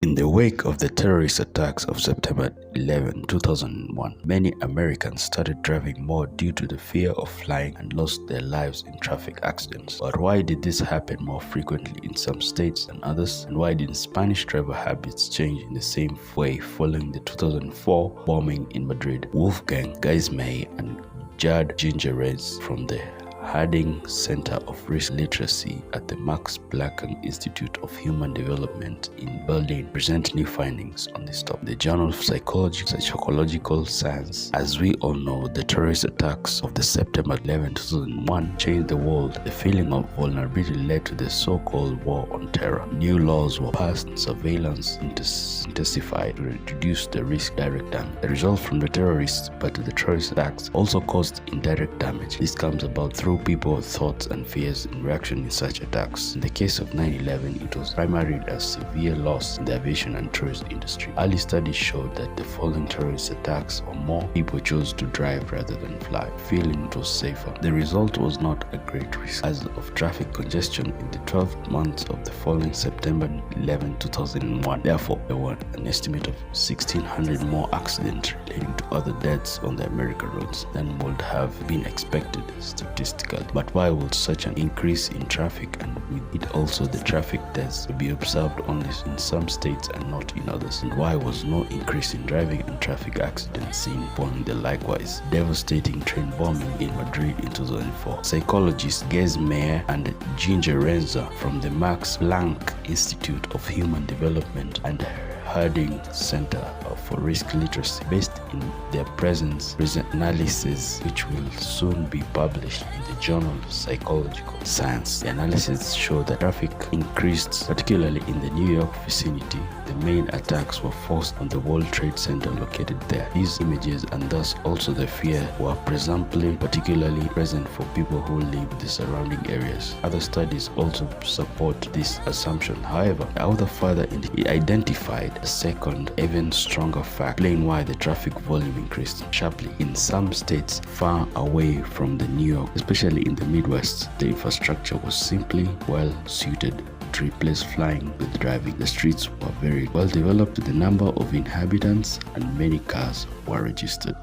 In the wake of the terrorist attacks of September 11, 2001, many Americans started driving more due to the fear of flying and lost their lives in traffic accidents. But why did this happen more frequently in some states than others? And why did Spanish driver habits change in the same way following the 2004 bombing in Madrid? Wolfgang, Gaissmaier, and Gerd Gigerenzer from the Harding Center of Risk Literacy at the Max Planck Institute of Human Development in Berlin present new findings on this topic. The Journal of Psychological Science. As we all know, the terrorist attacks of the September 11, 2001 changed the world. The feeling of vulnerability led to the so-called war on terror. New laws were passed and surveillance intensified to reduce the risk direct damage. The result from the terrorists but the terrorist attacks also caused indirect damage. This comes about through people's thoughts and fears in reaction to such attacks. In the case of 9/11, it was primarily a severe loss in the aviation and tourist industry. Early studies showed that the following terrorist attacks or more people chose to drive rather than fly, feeling it was safer. The result was not a great risk as of traffic congestion in the 12 months of the following September 11, 2001. Therefore, there were an estimate of 1,600 more accidents leading to other deaths on the American roads than would have been expected statistically. But why would such an increase in traffic and with it also the traffic deaths be observed only in some states and not in others? And why was no increase in driving and traffic accidents seen following the likewise devastating train bombing in Madrid in 2004? Psychologists Gaissmaier and Gigerenzer from the Max Planck Institute of Human Development and Harding Center for Risk Literacy, based in their present analysis, which will soon be published in the Journal of Psychological Science. The analysis showed that traffic increased, particularly in the New York vicinity. The main attacks were forced on the World Trade Center located there. These images and thus also the fear were presumably particularly present for people who live in the surrounding areas. Other studies also support this assumption. However, the author further identified a second, even stronger fact explaining why the traffic volume increased sharply. In some states far away from the New York, especially in the Midwest, the infrastructure was simply well suited to replace flying with driving. The streets were very well developed, the number of inhabitants and many cars were registered.